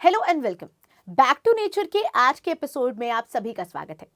Hello and welcome back to nature के आज के एपिसोड में आप सभी का स्वागत है।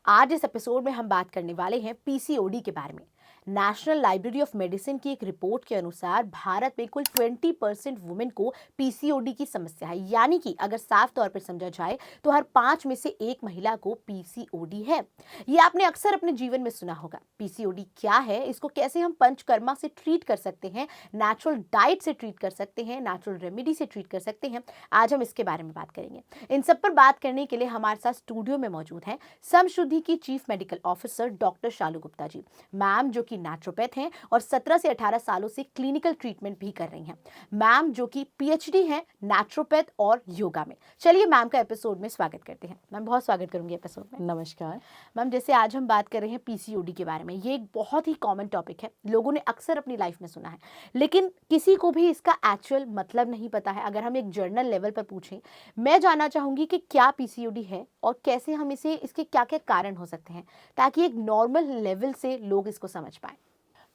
आज इस एपिसोड में हम बात करने वाले हैं पीसीओडी के बारे में। नेशनल लाइब्रेरी ऑफ मेडिसिन की एक रिपोर्ट के अनुसार भारत में कुल 20% वुमेन को पीसीओडी की समस्या है, यानी कि अगर साफ तौर पर समझा जाए तो हर 5 में से एक महिला को पीसीओडी है। ये आपने अक्सर अपने जीवन में सुना होगा। पीसीओडी क्या है, इसको कैसे हम पंचकर्मा से ट्रीट कर सकते हैं, नेचुरल डाइट से ट्रीट कर सकते हैं, नेचुरल रेमेडी से ट्रीट कर सकते हैं, आज हम इसके बारे में बात करेंगे। इन सब पर बात करने के लिए हमारे साथ स्टूडियो में मौजूद हैं समशुद्धि की चीफ मेडिकल ऑफिसर डॉक्टर शालू गुप्ता जी। मैम जो कि नेचुरोपैथ हैं और 17 से 18 सालों से क्लिनिकल ट्रीटमेंट भी कर रही हैं। मैम जो कि पीएचडी हैं नेचुरोपैथ और योगा में। चलिए मैम का एपिसोड में स्वागत करते हैं। मैम बहुत स्वागत करूंगी एपिसोड में। नमस्कार मैम जैसे आज हम बात कर रहे हैं पीसीओडी के बारे में, ये एक बहुत ही कॉमन टॉपिक है, लोगों ने अक्सर अपनी लाइफ में सुना है, लेकिन किसी को भी इसका एक्चुअल मतलब नहीं पता है। अगर हम एक जर्नल लेवल पर पूछें, मैं जानना चाहूंगी कि क्या पीसीओडी है और कैसे हम इसके क्या क्या कारण हो सकते हैं, ताकि एक नॉर्मल लेवल से लोग इसको समझ पाए।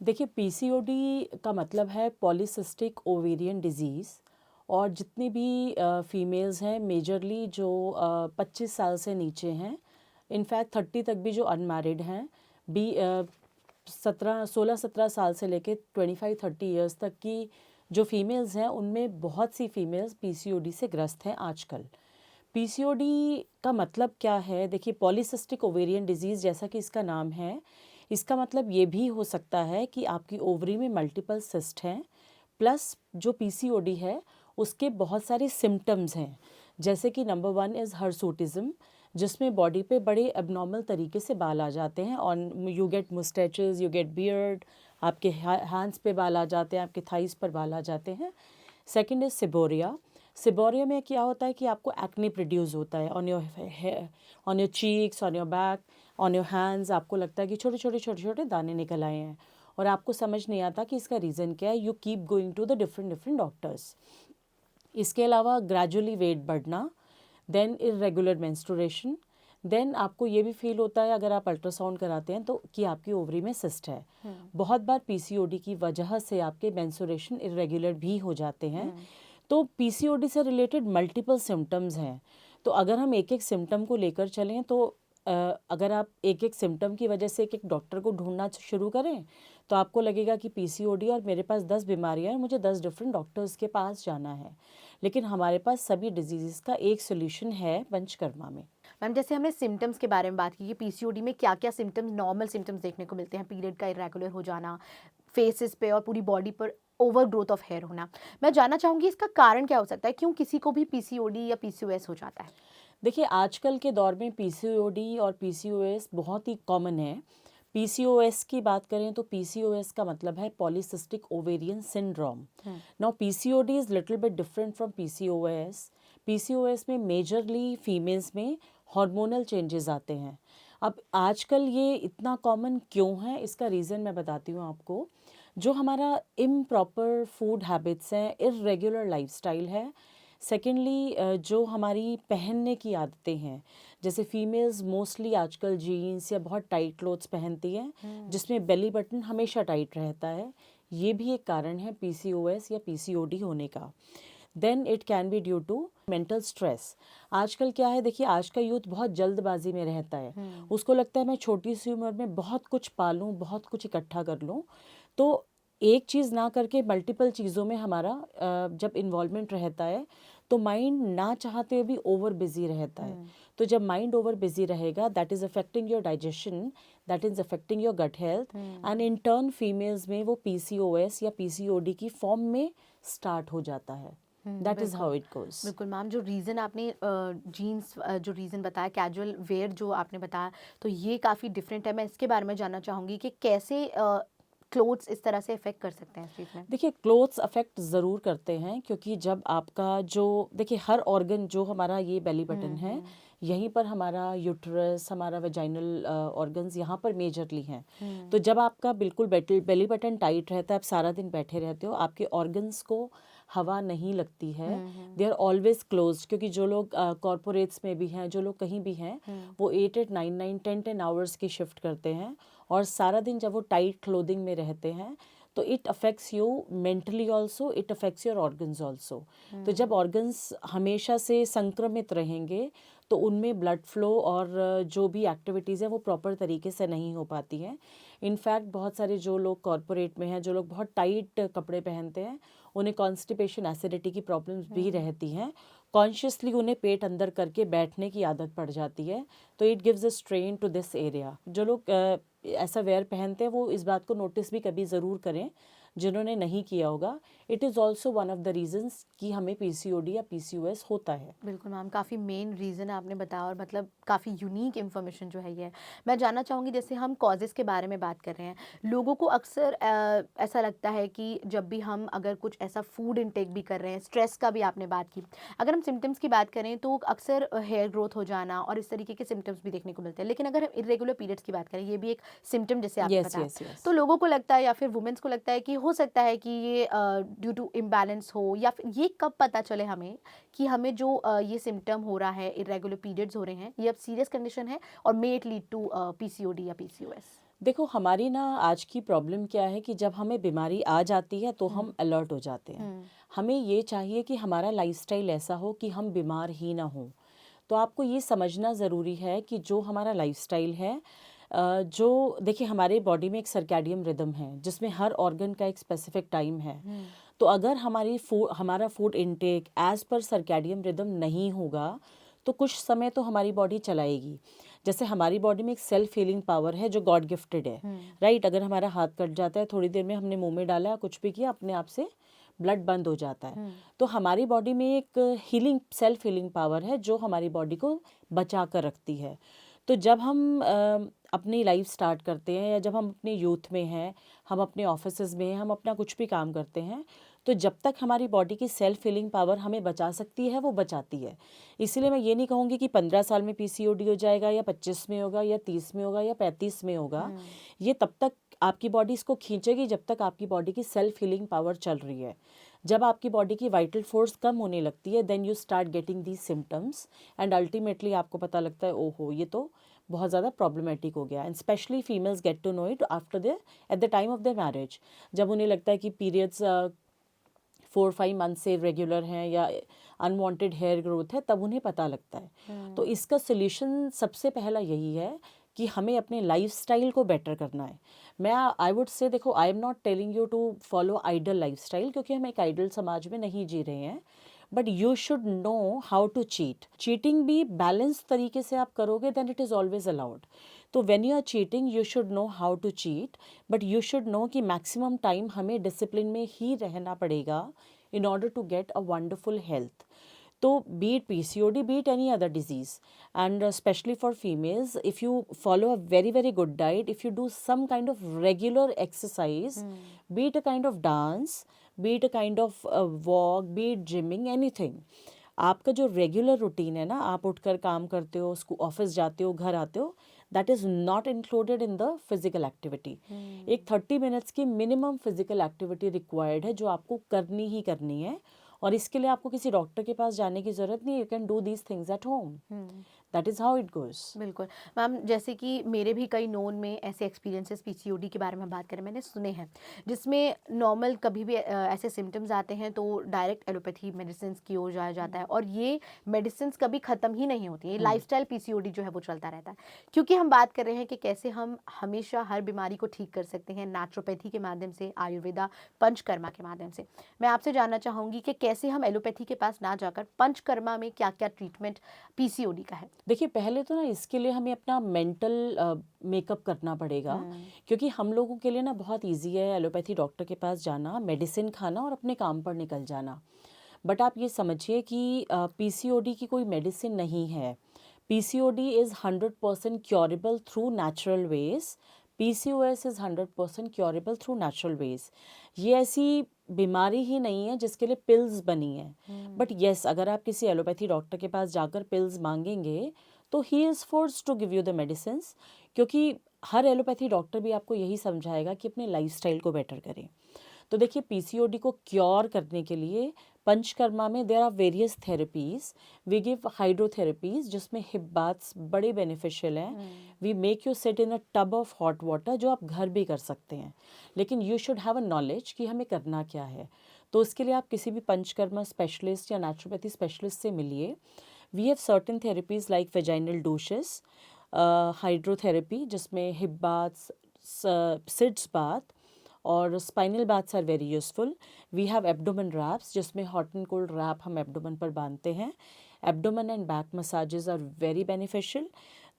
देखिए, पीसीओडी का मतलब है पॉलीसिस्टिक ओवेरियन डिजीज़। और जितनी भी फीमेल्स हैं मेजरली जो 25 साल से नीचे हैं, इनफैक्ट 30 तक भी जो अनमैरिड हैं, बी 16-17 साल से लेके 25-30 ईयर्स तक की जो फीमेल्स हैं, उनमें बहुत सी फीमेल्स पीसीओडी से ग्रस्त हैं आजकल। पीसीओडी का मतलब क्या है? देखिए, पॉलीसिस्टिक ओवेरियन डिजीज़ जैसा कि इसका नाम है, इसका मतलब ये भी हो सकता है कि आपकी ओवरी में मल्टीपल सिस्ट हैं, प्लस जो पीसीओडी है उसके बहुत सारे सिम्टम्स हैं। जैसे कि नंबर 1 इज़ हर्सूटिज्म, जिसमें बॉडी पे बड़े एबनॉर्मल तरीके से बाल आ जाते हैं। On you get moustaches, you get beard, आपके हैंड्स पे बाल आ जाते हैं, आपके थाइस पर बाल आ जाते हैं। Second is सिबोरिया। सिबोरिया में क्या होता है कि आपको एक्ने प्रोड्यूस होता है on your cheeks, on your back, on your hands. आपको लगता है कि छोटे छोटे छोटे छोटे दाने निकल आए हैं और आपको समझ नहीं आता कि इसका रीज़न क्या है। You keep going to the different doctors. इसके अलावा ग्रेजुअली वेट बढ़ना, देन इरेगुलर मेंस्ट्रुएशन, देन आपको ये भी फील होता है अगर आप अल्ट्रासाउंड कराते हैं तो कि आपकी ओवरी में सिस्ट है। बहुत बार पीसीओडी की वजह से आपके मेंस्ट्रुएशन इरेगुलर भी हो जाते हैं। तो पीसीओडी से रिलेटेड मल्टीपल सिम्टम्स हैं। तो अगर हम एक एक सिम्टम को लेकर चलें तो अगर आप एक एक सिम्टम की वजह से एक एक डॉक्टर को ढूंढना शुरू करें तो आपको लगेगा कि पीसीओडी और मेरे पास 10 बीमारियां हैं, मुझे 10 डिफरेंट डॉक्टर्स के पास जाना है। लेकिन हमारे पास सभी डिजीज़ का एक सोल्यूशन है पंचकर्मा में। मैम जैसे हमने सिम्टम्स के बारे में बात की कि पीसीओडी में क्या क्या सिम्टम्स, नॉर्मल सिम्टम्स देखने को मिलते हैं, पीरियड का इरेगुलर हो जाना, फेसेस पे और पूरी बॉडी पर ओवर ग्रोथ ऑफ हेयर होना। मैं जानना चाहूंगी इसका कारण क्या हो सकता है, क्यों किसी को भी पीसीओडी या पीसीओएस हो जाता है। देखिए, आजकल के दौर में पीसीओडी और पीसीओएस बहुत ही कॉमन है। पीसीओएस की बात करें तो पीसीओएस का मतलब है polycystic ovarian syndrome. Now PCOD is little bit different from PCOS. PCOS में मेजरली फीमेल्स में हार्मोनल चेंजेस आते हैं। अब आजकल ये इतना कॉमन क्यों है, इसका रीज़न मैं बताती हूँ आपको। जो हमारा इम्प्रॉपर फूड हैबिट्स हैं, इर्रेगुलर लाइफस्टाइल है। सेकेंडली जो हमारी पहनने की आदतें हैं, जैसे फीमेल्स मोस्टली आजकल जीन्स या बहुत टाइट क्लोथ्स पहनती हैं जिसमें बेली बटन हमेशा टाइट रहता है, ये भी एक कारण है पीसीओएस या पीसीओडी होने का। Then it can be due to mental stress. आजकल क्या है, देखिए आज का यूथ बहुत जल्दबाजी में रहता है। उसको लगता है मैं छोटी सी उम्र में बहुत कुछ पालूं, बहुत कुछ इकट्ठा कर लूं। तो एक चीज़ ना करके मल्टीपल चीज़ों में हमारा जब इन्वॉल्वमेंट रहता है तो माइंड ना चाहते हुए भी ओवर बिजी रहता है। तो जब माइंड ओवर बिजी रहेगा, that is affecting your digestion, that is affecting your gut health, and in turn females में वो पीसीओएस या पीसीओडी की फॉर्म में स्टार्ट हो जाता है। That is how it goes. बिल्कुल मैम, जो रीज़न आपने जीन्स जो रीज़न बताया, कैजुअल वेयर जो आपने बताया, तो ये काफ़ी डिफरेंट है। मैं इसके बारे में जानना चाहूँगी कि कैसे क्लोथ्स इस तरह से इफेक्ट कर सकते हैं इस चीज़ में। देखिए, क्लोथ्स अफेक्ट ज़रूर करते हैं, क्योंकि जब आपका जो देखिए हर ऑर्गन, जो हमारा ये बेली बटन है, यहीं पर हमारा यूट्रस, हमारा वेजाइनल ऑर्गन्स यहाँ पर मेजरली हैं। तो जब आपका बिल्कुल बेली बटन टाइट रहता है, आप सारा दिन बैठे रहते हो, आपके ऑर्गन्स को हवा नहीं लगती है, दे आर ऑलवेज क्लोज। क्योंकि जो लोग कॉरपोरेट्स में भी हैं, जो लोग कहीं भी हैं, वो 8-8, 9-9, 10-10 आवर्स की शिफ्ट करते हैं और सारा दिन जब वो टाइट क्लोथिंग में रहते हैं तो it affects you mentally also, it affects your organs also. तो जब ऑर्गन्स हमेशा से संक्रमित रहेंगे तो उनमें ब्लड फ्लो और जो भी एक्टिविटीज़ है वो प्रॉपर तरीके से नहीं हो पाती हैं। इनफैक्ट बहुत सारे जो लोग कॉरपोरेट में हैं, जो लोग बहुत टाइट कपड़े पहनते हैं, उन्हें कॉन्स्टिपेशन, एसिडिटी की प्रॉब्लम्स भी रहती हैं। कॉन्शियसली उन्हें पेट अंदर करके बैठने की आदत पड़ जाती है, तो it gives a strain to this area. जो लोग ऐसा वेयर पहनते हैं वो इस बात को नोटिस भी कभी ज़रूर करें, जिन्होंने नहीं किया होगा। It is also one of the reasons कि हमें पीसीओडी या पीसीओएस होता है। बिल्कुल मैम, काफ़ी मेन रीज़न आपने बताया और मतलब काफ़ी यूनिक इन्फॉर्मेशन जो है ये है। मैं जानना चाहूँगी, जैसे हम कॉजेज़ के बारे में बात कर रहे हैं, लोगों को अक्सर ऐसा लगता है कि जब भी हम अगर कुछ ऐसा फूड इनटेक भी कर रहे हैं, स्ट्रेस का भी आपने बात की, अगर हम सिम्टम्स की बात करें तो अक्सर हेयर ग्रोथ हो जाना और इस तरीके के सिम्टम्स भी देखने को मिलते हैं। लेकिन अगर हम इर्रेगुलर पीरियड्स की बात करें, ये भी एक सिम्टम जैसे आपने यस बताया, यस यस तो लोगों को लगता है या फिर वुमेन्स को लगता है कि हो सकता है कि ये ड्यू टू इम्बैलेंस हो, या फिर ये कब पता चले हमें कि हमें जो ये सिम्टम हो रहा है, इरेगुलर पीरियड्स हो रहे हैं, ये अब सीरियस कंडीशन है और may it lead to PCOD या पीसीओएस? देखो, हमारी ना आज की प्रॉब्लम क्या है कि जब हमें बीमारी आ जाती है तो हम अलर्ट हो जाते हैं। हमें ये चाहिए कि हमारा लाइफस्टाइल ऐसा हो कि हम बीमार ही ना हों। तो आपको ये समझना ज़रूरी है कि जो हमारा लाइफस्टाइल है, जो देखिए हमारे बॉडी में एक सर्कैडियन रिदम है जिसमें हर ऑर्गन का एक स्पेसिफिक टाइम है। तो अगर हमारा food intake as per circadian rhythm नहीं होगा तो कुछ समय तो हमारी बॉडी चलाएगी। जैसे हमारी बॉडी में एक सेल्फ हीलिंग पावर है जो गॉड गिफ्टेड है, राइट। अगर हमारा हाथ कट जाता है, थोड़ी देर में हमने मुंह में डाला, कुछ भी किया, अपने आप से ब्लड बंद हो जाता है। तो हमारी बॉडी में एक सेल्फ हीलिंग पावर है जो हमारी बॉडी को बचा कर रखती है। तो जब हम अपनी लाइफ स्टार्ट करते हैं या जब हम अपने यूथ में हैं, हम अपने ऑफिसेज में हैं, हम अपना कुछ भी काम करते हैं, तो जब तक हमारी बॉडी की सेल्फ हीलिंग पावर हमें बचा सकती है वो बचाती है। इसलिए मैं ये नहीं कहूँगी कि 15 साल में पीसीओडी हो जाएगा या 25 में होगा या 30 में होगा या 35 में होगा। ये तब तक आपकी बॉडी इसको खींचेगी जब तक आपकी बॉडी की सेल्फ हीलिंग पावर चल रही है। जब आपकी बॉडी की वाइटल फोर्स कम होने लगती है, then you start getting these symptoms and ultimately आपको पता लगता है ओहो ये तो बहुत ज़्यादा प्रॉब्लमेटिक हो गया। And specially females get to know it after their at the time of their marriage, जब उन्हें लगता है कि पीरियड्स 4-5 मंथ से रेगुलर हैं या अनवांटेड हेयर ग्रोथ है, तब उन्हें पता लगता है। तो इसका सोल्यूशन सबसे पहला यही है कि हमें अपने लाइफस्टाइल को बेटर करना है। मैं आई वुड से, देखो, I am not telling you to follow ideal lifestyle, क्योंकि हम एक आइडल समाज में नहीं जी रहे हैं, but you should know how to cheat. Cheating भी बैलेंस तरीके से आप करोगे then it is always allowed. तो when you are cheating you should know how to cheat, but you should know कि मैक्सिमम टाइम हमें डिसिप्लिन में ही रहना पड़ेगा in order to get a wonderful health. So be it PCOD, be it any other disease, and especially for females, if you follow a very very good diet, if you do some kind of regular exercise, be it a kind of dance, be it a kind of walk, be it gymming, anything, आपका जो regular routine है ना, आप उठकर काम करते हो, office जाते हो, घर आते हो, that is not included in the physical activity. एक 30 मिनट्स की मिनिमम फिजिकल एक्टिविटी रिक्वायर्ड है जो आपको करनी ही करनी है, और इसके लिए आपको किसी डॉक्टर के पास जाने की ज़रूरत नहीं है। You can do these things at home. That is how it goes. बिल्कुल मैम, जैसे कि मेरे भी कई नोन में ऐसे एक्सपीरियंसेस पीसीओडी के बारे में बात करें मैंने सुने हैं, जिसमें नॉर्मल कभी भी ऐसे सिम्टम्स आते हैं तो डायरेक्ट एलोपैथी मेडिसिन की ओर जाया जाता है, और ये मेडिसिन कभी ख़त्म ही नहीं होती है। लाइफस्टाइल पीसीओडी जो है वो चलता रहता है, क्योंकि हम बात कर रहे हैं कि कैसे हम हमेशा हर बीमारी को ठीक कर सकते हैं नेचुरोपैथी के माध्यम से, आयुर्वेदा, पंचकर्मा के माध्यम से। मैं आपसे जानना चाहूँगी कि कैसे हम एलोपैथी के पास ना जाकर पंचकर्मा में क्या क्या ट्रीटमेंट पीसीओडी का है? देखिए, पहले तो ना इसके लिए हमें अपना मेंटल मेकअप करना पड़ेगा, क्योंकि हम लोगों के लिए ना बहुत इजी है एलोपैथी डॉक्टर के पास जाना, मेडिसिन खाना और अपने काम पर निकल जाना। बट आप ये समझिए कि पीसीओडी की कोई मेडिसिन नहीं है। PCOD is 100% curable through natural ways. PCOS is 100% curable through natural ways. ये ऐसी बीमारी ही नहीं है जिसके लिए पिल्स बनी है। बट येस, अगर आप किसी एलोपैथी डॉक्टर के पास जाकर पिल्स मांगेंगे तो he is forced to give you the medicines, क्योंकि हर एलोपैथी डॉक्टर भी आपको यही समझाएगा कि अपने लाइफस्टाइल को बेटर करें। तो देखिए पीसीओडी को क्योर करने के लिए पंचकर्मा में there are various therapies. We give hydrotherapies जिसमें हिप बाथ्स बड़े बेनिफिशियल हैं. We make you sit in a tub of hot water, जो आप घर भी कर सकते हैं, लेकिन you should have a knowledge कि हमें करना क्या है. तो उसके लिए आप किसी भी पंचकर्मा स्पेशलिस्ट या नेचुरोपैथी स्पेशलिस्ट से मिलिए. We have certain therapies like vaginal douches, hydrotherapy जिसमें हिप बाथ्स, सिट्स बाथ और spinal baths are very useful. We have abdomen wraps जिसमें हॉट एंड कोल्ड रैप हम एब्डोमेन पर बांधते हैं. Abdomen and back massages are very beneficial.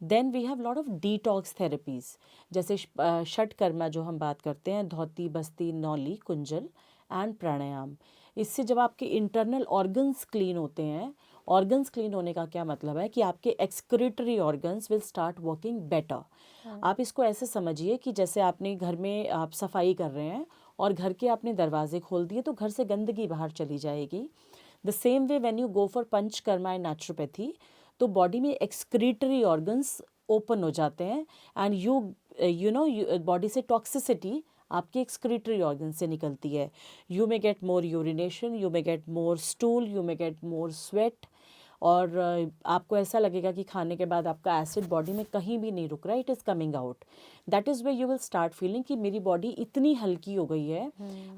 Then we have lot of detox therapies, जैसे षटकर्मा जो हम बात करते हैं, धौती, बस्ती, नौली, कुंजल एंड प्राणायाम. इससे जब आपके इंटरनल ऑर्गन्स क्लीन होते हैं, ऑर्गन्स क्लीन होने का क्या मतलब है कि आपके excretory organs will start working better. आप इसको ऐसे समझिए कि जैसे आपने घर में आप सफाई कर रहे हैं और घर के आपने दरवाजे खोल दिए तो घर से गंदगी बाहर चली जाएगी. The same way when you go for panchakarma and naturopathy, तो बॉडी में एक्सक्रीटरी ऑर्गन्स ओपन हो जाते हैं एंड यू नो बॉडी से टॉक्सिसिटी आपके एक्सक्रीटरी ऑर्गन से निकलती है. You may get more urination, you may get more stool, you may get more sweat, और आपको ऐसा लगेगा कि खाने के बाद आपका एसिड बॉडी में कहीं भी नहीं रुक रहा है, it is coming out. That is way you will start feeling कि मेरी बॉडी इतनी हल्की हो गई है.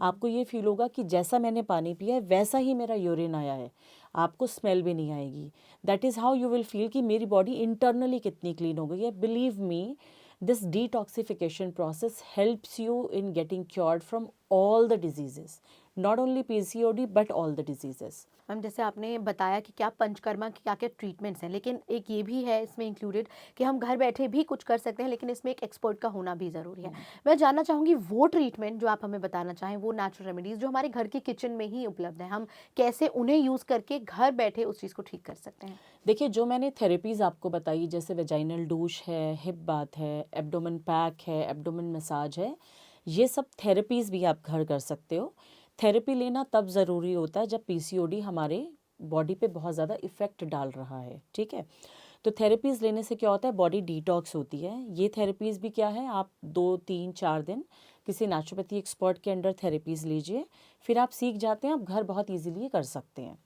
आपको ये फील होगा कि जैसा मैंने पानी पिया है वैसा ही मेरा यूरिन आया है. आपको स्मेल भी नहीं आएगी. That is how you will feel कि मेरी बॉडी इंटरनली कितनी क्लीन हो गई है. Believe me, this detoxification process helps you in getting cured from all the diseases, not only PCOD but all the diseases. Ma'am जैसे आपने बताया कि क्या पंचकर्मा की क्या क्या ट्रीटमेंट्स हैं, लेकिन एक ये भी है इसमें इंक्लूडेड कि हम घर बैठे भी कुछ कर सकते हैं, लेकिन इसमें एक एक्सपर्ट का होना भी ज़रूरी है. मैं जानना चाहूँगी वो ट्रीटमेंट जो आप हमें बताना चाहें, वो नेचुरल रेमेडीज़ जो हमारे घर के किचन में ही उपलब्ध हैं, हम कैसे उन्हें यूज़ करके घर बैठे उस चीज़ को ठीक कर सकते हैं. देखिए जो मैंने थेरेपीज़ आपको बताई, जैसे वेजाइनल डूश है, हिप बाथ है, एब्डोमेन पैक है, एब्डोमेन मसाज है, ये सब थेरेपीज़ भी आप घर कर सकते हो. थेरेपी लेना तब ज़रूरी होता है जब पीसीओडी हमारे बॉडी पे बहुत ज़्यादा इफ़ेक्ट डाल रहा है. ठीक है, तो थेरेपीज़ लेने से क्या होता है, बॉडी डिटॉक्स होती है. ये थेरेपीज़ भी क्या है, आप 2 3 4 दिन किसी नेचुरोपैथी एक्सपर्ट के अंडर थेरेपीज़ लीजिए, फिर आप सीख जाते हैं, आप घर बहुत ईजीली कर सकते हैं.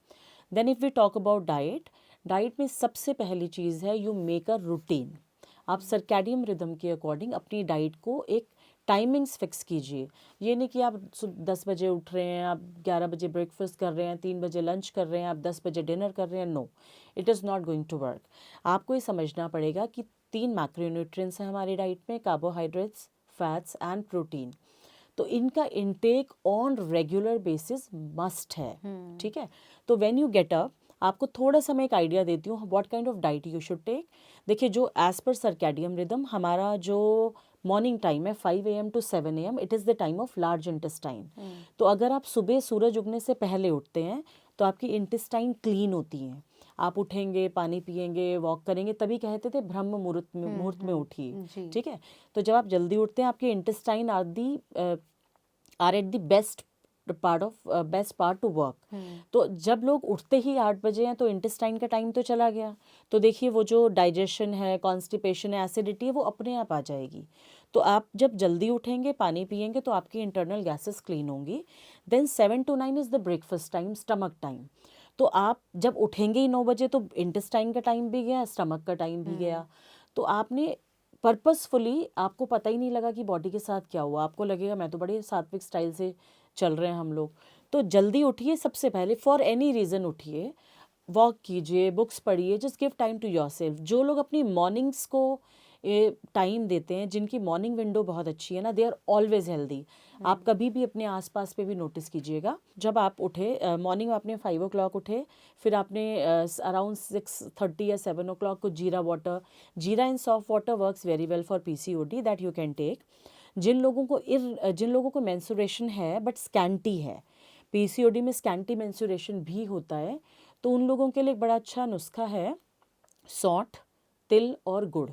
Then if we talk about diet, diet में सबसे पहली चीज़ है यू मेक अ रूटीन. आप सर्कैडियम रिदम के अकॉर्डिंग अपनी डाइट को एक टाइमिंग्स फिक्स कीजिए. ये नहीं कि आप 10 बजे उठ रहे हैं, आप 11 बजे ब्रेकफास्ट कर रहे हैं, 3 बजे लंच कर रहे हैं, आप 10 बजे डिनर कर रहे हैं. No, it is not going to work. आपको ये समझना पड़ेगा कि 3 मैक्रोन्यूट्रिएंट्स हैं हमारी डाइट में, कार्बोहाइड्रेट्स, फैट्स एंड प्रोटीन. तो इनका intake on regular basis must है. ठीक है, तो व्हेन यू गेट अप, आपको थोड़ा सा मैं एक आइडिया देती हूँ what kind of diet you should take. देखिए जो एज पर सर्कैडियम रिदम हमारा जो मॉर्निंग टाइम है 5 AM to 7 AM, it is the time of large intestine. तो अगर आप सुबह सूरज उगने से पहले उठते हैं तो आपकी इंटेस्टाइन क्लीन होती हैं. आप उठेंगे, पानी पिएंगे, वॉक करेंगे, तभी कहते थे ब्रह्म मुहूर्त में उठिए. जी. ठीक है, तो जब आप जल्दी उठते हैं आपके intestine are at the best part to work. तो जब लोग उठते ही 8 बजे हैं तो इंटेस्टाइन का टाइम तो चला गया. तो देखिए वो जो डाइजेशन है, कॉन्स्टिपेशन है, एसिडिटी है, वो अपने आप आ जाएगी. तो आप जब जल्दी उठेंगे, पानी पिएंगे, तो आपकी इंटरनल गैसेस क्लीन होंगी. Then 7 to 9 is the breakfast time, stomach time. तो आप जब उठेंगे ही 9 बजे तो इंटेस्टाइन का टाइम भी गया, स्टमक का टाइम भी गया. तो आपने पर्पसफुली, आपको पता ही नहीं लगा कि बॉडी के साथ क्या हुआ. आपको लगेगा मैं तो बड़े सात्विक स्टाइल से चल रहे हैं हम लोग. तो जल्दी उठिए, सबसे पहले फॉर एनी रीज़न उठिए, वॉक कीजिए, बुक्स पढ़िए, just give time to yourself. जो लोग अपनी मॉर्निंग्स को टाइम देते हैं, जिनकी मॉर्निंग विंडो बहुत अच्छी है ना, दे आर ऑलवेज हेल्दी. आप कभी भी अपने आसपास पे भी नोटिस कीजिएगा, जब आप उठे मॉर्निंग में, आपने 5 o'clock उठे, फिर आपने अराउंड 6:30 या 7 o'clock को jeera water, jeera and soft water works very well for PCOD, that you can take. जिन लोगों को मेंस्ट्रुएशन है बट स्कैंटी है, पीसीओडी में स्कैंटी मेंस्ट्रुएशन भी होता है, तो उन लोगों के लिए एक बड़ा अच्छा नुस्खा है, सौंठ, तिल और गुड़.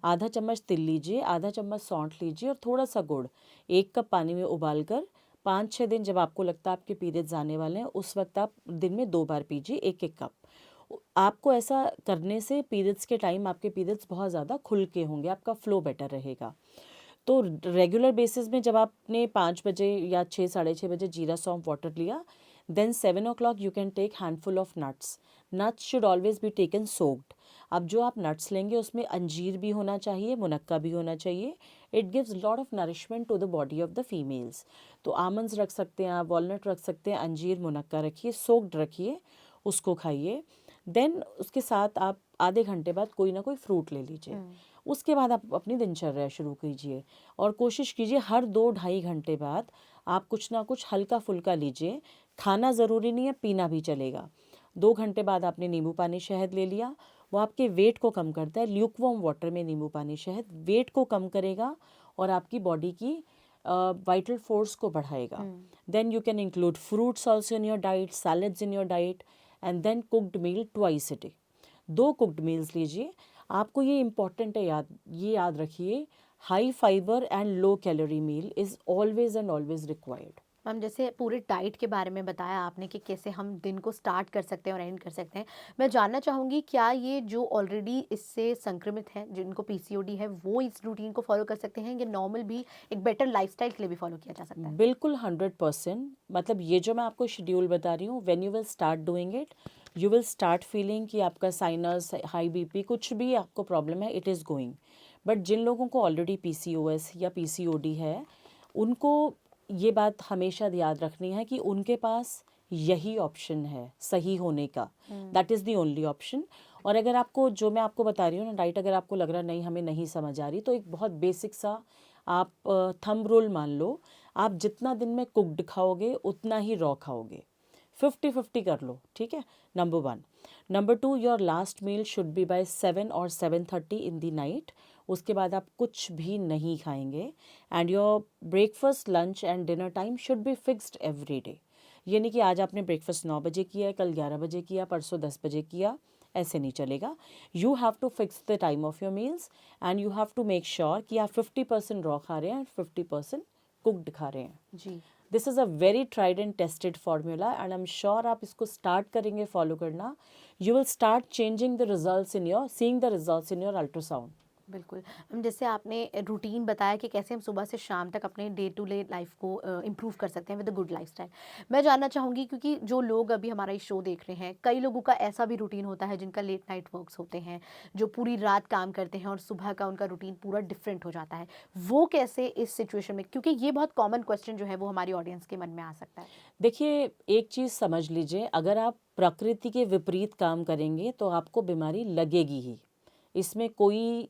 आधा चम्मच तिल लीजिए, आधा चम्मच सौंठ लीजिए और थोड़ा सा गुड़ 1 कप पानी में उबालकर 5-6 दिन, जब आपको लगता है आपके पीरियड्स आने वाले हैं, उस वक्त आप दिन में 2 बार पीजिए 1-1 कप. आपको ऐसा करने से पीरियड्स के टाइम आपके पीरियड्स बहुत ज़्यादा खुल के होंगे, आपका फ्लो बेटर रहेगा. तो रेगुलर बेसिस में जब आपने 5 बजे या 6 साढ़े 6 बजे जीरा सौंफ वाटर लिया, then 7 o'clock you can take handful of nuts. Nuts should always be taken soaked. अब जो आप नट्स लेंगे उसमें अंजीर भी होना चाहिए, मुनक्का भी होना चाहिए. It gives lot of nourishment to the body of the females. तो आमंड्स रख सकते हैं आप, वॉलनट रख सकते हैं, अंजीर मुनक्का रखिए, सोक्ड रखिए, उसको खाइए. देन उसके साथ आप आधे घंटे बाद कोई ना कोई फ्रूट ले लीजिए. उसके बाद आप अपनी दिनचर्या शुरू कीजिए और कोशिश कीजिए हर 2-2.5 घंटे बाद आप कुछ ना कुछ हल्का फुल्का लीजिए. खाना ज़रूरी नहीं है, पीना भी चलेगा. 2 घंटे बाद आपने नींबू पानी शहद ले लिया, वो आपके वेट को कम करता है. ल्यूकवार्म वाटर में नींबू पानी शहद वेट को कम करेगा और आपकी बॉडी की वाइटल फोर्स को बढ़ाएगा. Then you can include fruits also in your diet, salads in your diet, and then cooked meal twice a day. 2 cooked meals लीजिए. आपको ये इम्पॉर्टेंट है, ये याद रखिए, high fibre and low calorie meal is always and always required. Ma'am जैसे पूरे diet के बारे में बताया आपने कि कैसे हम दिन को स्टार्ट कर सकते हैं और एंड कर सकते हैं. मैं जानना चाहूँगी क्या ये जो ऑलरेडी इससे संक्रमित हैं, जिनको पीसीओडी है, वो इस रूटीन को फॉलो कर सकते हैं या नॉर्मल भी एक बेटर लाइफस्टाइल के लिए भी फॉलो किया जा सकता है? बिल्कुल 100%. मतलब ये जो मैं आपको शेड्यूल बता रही हूँ, when you will start doing it, you will start feeling कि आपका साइनस, हाई बीपी, कुछ भी आपको प्रॉब्लम है, इट इज़ गोइंग. बट जिन लोगों को ऑलरेडी पीसीओएस या पीसीओडी है, उनको ये बात हमेशा याद रखनी है कि उनके पास यही ऑप्शन है सही होने का. That is the only option. और अगर आपको जो मैं आपको बता रही हूँ ना डाइट, अगर आपको लग रहा नहीं हमें नहीं समझ आ रही, तो एक बहुत बेसिक सा आप थंब रूल मान लो. आप जितना दिन में कुक्ड खाओगे उतना ही रॉ खाओगे. 50-50 कर लो, ठीक है. Number 1. Number 2, your last meal should be by 7 और 7:30 इन द नाइट. उसके बाद आप कुछ भी नहीं खाएंगे. And your breakfast, lunch and dinner time should be fixed every day. ये नहीं कि आज आपने ब्रेकफास्ट 9 बजे किया है, कल 11 बजे किया, परसों 10 बजे किया, ऐसे नहीं चलेगा. You have to fix the time of your meals and you have to make sure कि आप 50% रॉ खा रहे हैं और 50% कुक्ड खा रहे हैं. जी. This is a very tried and tested formula and I am sure आप इसको स्टार्ट करेंगे फॉलो करना, you will start changing the results in your, seeing the results in your ultrasound. बिल्कुल. हम जैसे आपने रूटीन बताया कि कैसे हम सुबह से शाम तक अपने डे टू डे लाइफ को इम्प्रूव कर सकते हैं विद अ गुड लाइफस्टाइल. मैं जानना चाहूँगी क्योंकि जो लोग अभी हमारा ये शो देख रहे हैं, कई लोगों का ऐसा भी रूटीन होता है जिनका लेट नाइट वर्क्स होते हैं, जो पूरी रात काम करते हैं और सुबह का उनका रूटीन पूरा डिफरेंट हो जाता है. वो कैसे इस सिचुएशन में, क्योंकि ये बहुत कॉमन क्वेश्चन जो है वो हमारी ऑडियंस के मन में आ सकता है. देखिए, एक चीज़ समझ लीजिए, अगर आप प्रकृति के विपरीत काम करेंगे तो आपको बीमारी लगेगी ही. इसमें कोई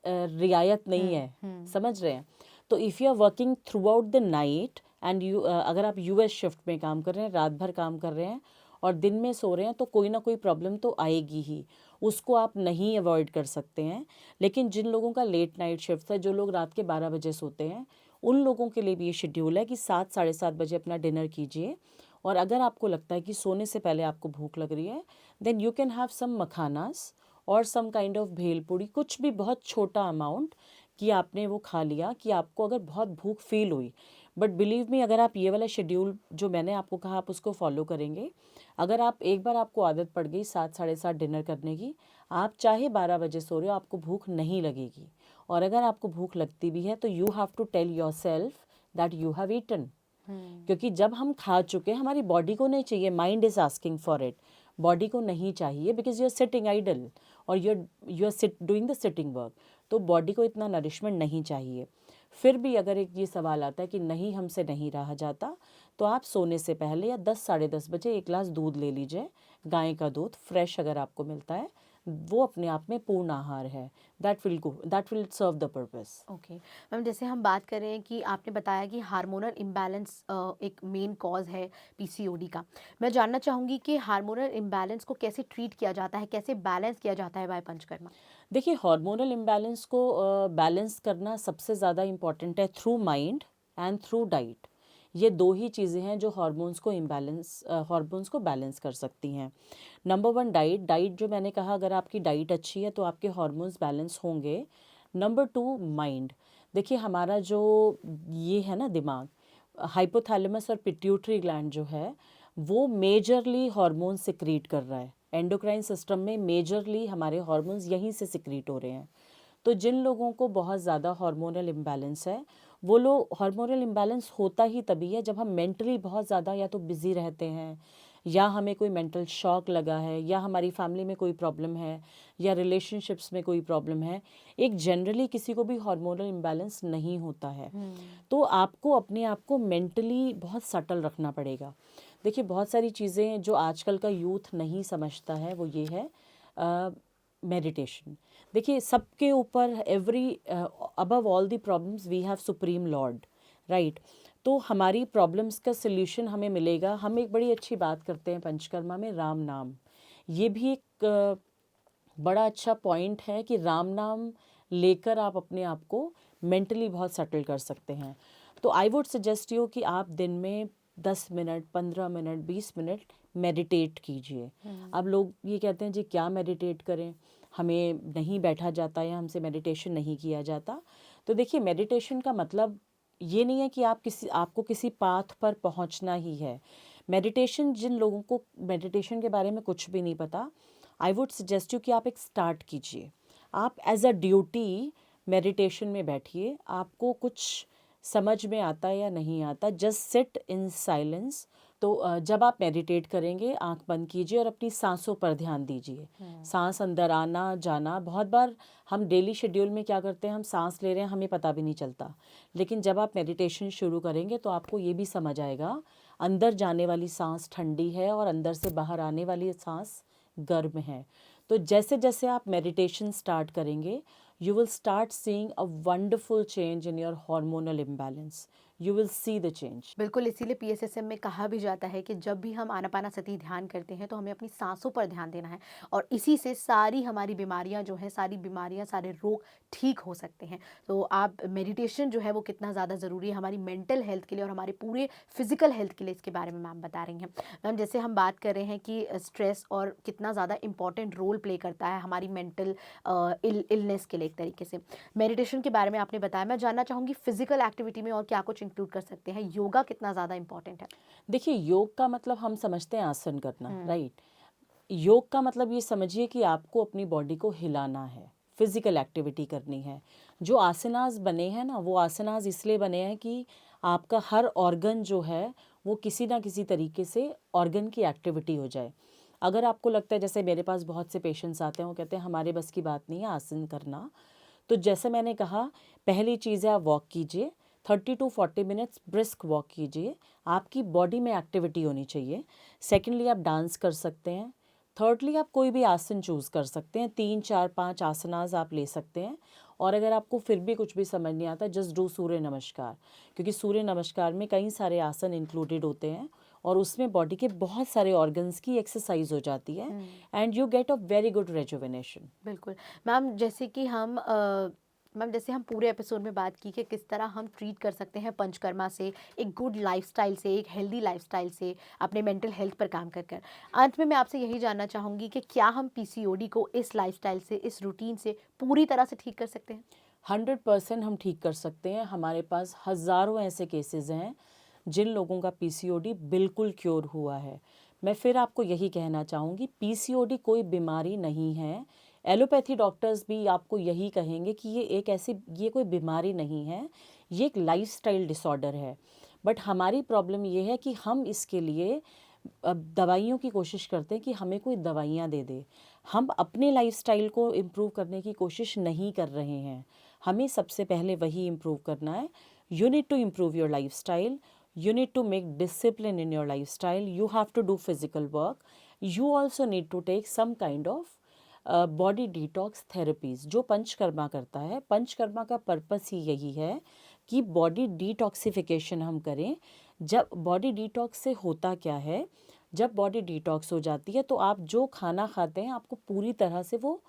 रियायत नहीं है. समझ रहे हैं. तो if you are working throughout the night and you, अगर आप यूएस शिफ्ट में काम कर रहे हैं, रात भर काम कर रहे हैं और दिन में सो रहे हैं, तो कोई ना कोई प्रॉब्लम तो आएगी ही. उसको आप नहीं अवॉइड कर सकते हैं. लेकिन जिन लोगों का लेट नाइट शिफ्ट है, जो लोग रात के 12 बजे सोते हैं, उन लोगों के लिए भी ये शेड्यूल है कि 7 साढ़े 7 बजे अपना डिनर कीजिए. और अगर आपको लगता है कि सोने से पहले आपको भूख लग रही है, then you can have some makhanas और सम काइंड ऑफ भेलपूड़ी, कुछ भी बहुत छोटा अमाउंट कि आपने वो खा लिया कि आपको अगर बहुत भूख फील हुई. बट बिलीव मी, अगर आप ये वाला शेड्यूल जो मैंने आपको कहा आप उसको फॉलो करेंगे, अगर आप एक बार आपको आदत पड़ गई 7 साढ़े 7 डिनर करने की, आप चाहे 12 बजे सो रहे हो, आपको भूख नहीं लगेगी. और अगर आपको भूख लगती भी है तो you have to tell yourself that you have eaten. क्योंकि जब हम खा चुके हैं, हमारी बॉडी को नहीं चाहिए, mind is asking for it. Body को नहीं चाहिए because you are sitting idle और you are doing the sitting work. तो बॉडी को इतना नरिशमेंट नहीं चाहिए. फिर भी अगर एक ये सवाल आता है कि नहीं हमसे नहीं रहा जाता, तो आप सोने से पहले या 10 साढ़े 10 बजे एक गिलास दूध ले लीजिए. गाय का दूध फ्रेश अगर आपको मिलता है, वो अपने आप में पूर्ण आहार है. That will serve the purpose. Okay ma'am, जैसे हम बात कर रहे हैं कि आपने बताया कि हार्मोनल इम्बैलेंस एक मेन कॉज है पीसीओडी का. मैं जानना चाहूँगी कि हार्मोनल इम्बैलेंस को कैसे ट्रीट किया जाता है, कैसे बैलेंस किया जाता है बाय पंचकर्मा. देखिए, हार्मोनल इम्बैलेंस को बैलेंस करना सबसे ज़्यादा इम्पॉर्टेंट है through mind and through diet. ये 2 ही चीज़ें हैं जो हार्मोन्स को बैलेंस कर सकती हैं. नंबर 1 डाइट जो मैंने कहा, अगर आपकी डाइट अच्छी है तो आपके हार्मोन्स बैलेंस होंगे. Number 2 mind. देखिए, हमारा जो ये है ना दिमाग, हाइपोथैलेमस और पिट्यूटरी ग्लैंड जो है, वो मेजरली हार्मोन सिक्रीट कर रहा है. एंडोक्राइन सिस्टम में मेजरली हमारे हार्मोन्स यहीं से सिक्रीट हो रहे हैं. तो जिन लोगों को बहुत ज़्यादा हार्मोनल इम्बैलेंस है, वो लोग हार्मोनल इम्बैलेंस होता ही तभी है जब हम मेंटली बहुत ज़्यादा या तो बिज़ी रहते हैं, या हमें कोई मेंटल शॉक लगा है, या हमारी फैमिली में कोई प्रॉब्लम है, या रिलेशनशिप्स में कोई प्रॉब्लम है। एक जनरली किसी को भी हार्मोनल इम्बैलेंस नहीं होता है। तो आपको अपने आप को मेंटली बहुत सटल रखना पड़ेगा। देखिए, बहुत सारी चीज़ें जो आजकल का यूथ नहीं समझता है वो ये है मेडिटेशन। देखिए, सबके ऊपर above all the problems we have supreme lord, right. तो हमारी प्रॉब्लम्स का सल्यूशन हमें मिलेगा। हम एक बड़ी अच्छी बात करते हैं पंचकर्मा में, राम नाम। ये भी एक बड़ा अच्छा पॉइंट है कि राम नाम लेकर आप अपने आप को मेंटली बहुत सेटल कर सकते हैं। तो आई वुड सजेस्ट यू कि आप दिन में 10 मिनट, 15 मिनट, 20 मिनट मेडिटेट कीजिए। अब लोग ये कहते हैं जी क्या मेडिटेट करें, हमें नहीं बैठा जाता या हमसे मेडिटेशन नहीं किया जाता। तो देखिए, मेडिटेशन का मतलब ये नहीं है कि आपको किसी पाथ पर पहुंचना ही है। मेडिटेशन, जिन लोगों को मेडिटेशन के बारे में कुछ भी नहीं पता, आई वुड सजेस्ट यू कि आप एक स्टार्ट कीजिए। आप एज अ ड्यूटी मेडिटेशन में बैठिए। आपको कुछ समझ में आता है या नहीं आता, जस्ट सिट इन साइलेंस। तो जब आप मेडिटेट करेंगे, आंख बंद कीजिए और अपनी सांसों पर ध्यान दीजिए। सांस अंदर आना जाना, बहुत बार हम डेली शेड्यूल में क्या करते हैं, हम सांस ले रहे हैं, हमें पता भी नहीं चलता। लेकिन जब आप मेडिटेशन शुरू करेंगे तो आपको ये भी समझ आएगा, अंदर जाने वाली सांस ठंडी है और अंदर से बाहर आने वाली सांस गर्म है। तो जैसे जैसे आप मेडिटेशन स्टार्ट करेंगे, you will start seeing a wonderful change in your hormonal imbalance. You will see the change. बिल्कुल, इसीलिए पीएसएसएम में कहा भी जाता है कि जब भी हम आनापानासती ध्यान करते हैं तो हमें अपनी सांसों पर ध्यान देना है, और इसी से सारी हमारी बीमारियां जो हैं, सारी बीमारियां, सारे रोग ठीक हो सकते हैं। तो आप मेडिटेशन जो है वो कितना ज़्यादा ज़रूरी है हमारी मेंटल हेल्थ के लिए और हमारे पूरे फिजिकल हेल्थ के लिए, इसके बारे में मैम बता रही हैं। मैम, जैसे हम बात कर रहे हैं कि स्ट्रेस और कितना ज़्यादा इंपॉर्टेंट रोल प्ले करता है हमारी मेंटल इलनेस के लिए एक तरीके से, मेडिटेशन के बारे में आपने बताया। मैं जानना चाहूँगी फिजिकल एक्टिविटी में और क्या कुछ इंक्लूड कर सकते हैं, योगा कितना ज़्यादा इंपॉर्टेंट है? देखिए, योग का मतलब हम समझते हैं आसन करना, राइट। योग का मतलब ये समझिए कि आपको अपनी बॉडी को हिलाना है, फिजिकल एक्टिविटी करनी है। जो आसनास बने हैं ना, वो आसनास इसलिए बने हैं कि आपका हर ऑर्गन जो है वो किसी ना किसी तरीके से ऑर्गन की एक्टिविटी हो जाए। अगर आपको लगता है, जैसे मेरे पास बहुत से पेशेंट्स आते हैं, वो कहते हैं हमारे बस की बात नहीं है आसन करना, तो जैसे मैंने कहा, पहली चीज़ है आप वॉक कीजिए, 30 to 40 मिनट्स ब्रिस्क वॉक कीजिए। आपकी बॉडी में एक्टिविटी होनी चाहिए। सेकेंडली, आप डांस कर सकते हैं। थर्डली, आप कोई भी आसन चूज़ कर सकते हैं, 3, 4, 5 आसनास आप ले सकते हैं। और अगर आपको फिर भी कुछ भी समझ नहीं आता, जस्ट डू सूर्य नमस्कार, क्योंकि सूर्य नमस्कार में कई सारे आसन इंक्लूडेड होते हैं और उसमें बॉडी के बहुत सारे ऑर्गन्स की एक्सरसाइज हो जाती है, and you get a very good rejuvenation. बिल्कुल। मैम, जैसे कि मैम, जैसे हम पूरे एपिसोड में बात की कि किस तरह हम ट्रीट कर सकते हैं पंचकर्मा से, एक गुड लाइफस्टाइल से, एक हेल्दी लाइफस्टाइल से, अपने मेंटल हेल्थ पर काम कर कर। अंत में मैं आपसे यही जानना चाहूँगी कि क्या हम पीसीओडी को इस लाइफस्टाइल से, इस रूटीन से पूरी तरह से ठीक कर सकते हैं? 100% हम ठीक कर सकते हैं। हमारे पास हज़ारों ऐसे केसेस हैं जिन लोगों का पीसीओडी बिल्कुल क्योर हुआ है। मैं फिर आपको यही कहना चाहूँगी, पीसीओडी कोई बीमारी नहीं है। एलोपैथी डॉक्टर्स भी आपको यही कहेंगे कि ये कोई बीमारी नहीं है, ये एक लाइफस्टाइल डिसऑर्डर है। बट हमारी प्रॉब्लम ये है कि हम इसके लिए दवाइयों की कोशिश करते हैं कि हमें कोई दवाइयाँ दे दे। हम अपने लाइफस्टाइल को इम्प्रूव करने की कोशिश नहीं कर रहे हैं। हमें सबसे पहले वही इम्प्रूव करना है। You need to improve your lifestyle, you need to make discipline in your lifestyle, you have to do physical work, you also need to take some kind of body detox therapies, जो पंचकर्मा करता है। पंचकर्मा का purpose ही यही है कि body detoxification हम करें। जब बॉडी डिटॉक्स से होता क्या है, जब बॉडी डिटॉक्स हो जाती है तो आप जो खाना खाते हैं आपको पूरी तरह से वो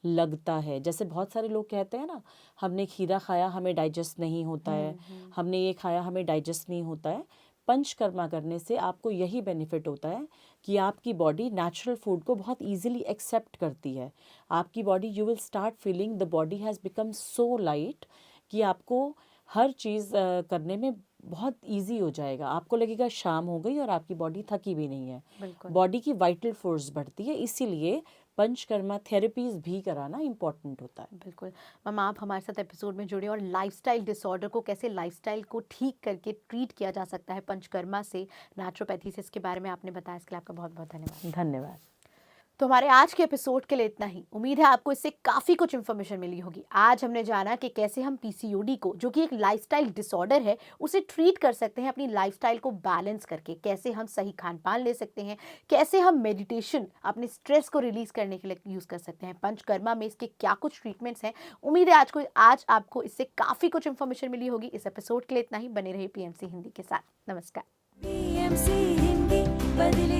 लगता है। जैसे बहुत सारे लोग कहते हैं ना, हमने खीरा खाया हमें डाइजेस्ट नहीं होता है, हमने ये खाया हमें डाइजेस्ट नहीं होता है। पंचकर्मा करने से आपको यही बेनिफिट होता है कि आपकी बॉडी नेचुरल फूड को बहुत इजीली एक्सेप्ट करती है। आपकी body, you will start feeling the body has become so light कि आपको हर चीज़ करने में बहुत इजी हो जाएगा। आपको लगेगा शाम हो गई और आपकी बॉडी थकी भी नहीं है। बिल्कुल। बॉडी की वाइटल फोर्स बढ़ती है। इसीलिए पंचकर्मा थेरेपीज भी कराना इम्पॉर्टेंट होता है। बिल्कुल मैम, आप हमारे साथ एपिसोड में जुड़े और लाइफस्टाइल डिसऑर्डर को कैसे लाइफस्टाइल को ठीक करके ट्रीट किया जा सकता है पंचकर्मा से, नेचुरोपैथी से, इसके बारे में आपने बताया, इसके लिए आपका बहुत बहुत धन्यवाद। धन्यवाद। तो हमारे आज के एपिसोड के लिए इतना ही। उम्मीद है आपको इससे काफ़ी कुछ इन्फॉर्मेशन मिली होगी। आज हमने जाना कि कैसे हम पीसीओडी को, जो कि एक लाइफस्टाइल डिसऑर्डर है, उसे ट्रीट कर सकते हैं अपनी लाइफस्टाइल को बैलेंस करके, कैसे हम सही खान पान ले सकते हैं, कैसे हम मेडिटेशन अपने स्ट्रेस को रिलीज करने के लिए यूज़ कर सकते हैं, पंचकर्मा में इसके क्या कुछ ट्रीटमेंट्स हैं। उम्मीद है आज आपको इससे काफ़ी कुछ इन्फॉर्मेशन मिली होगी। इस एपिसोड के लिए इतना ही। बने रहिए पीएमसी हिंदी के साथ। नमस्कार। PMC हिंदी बदले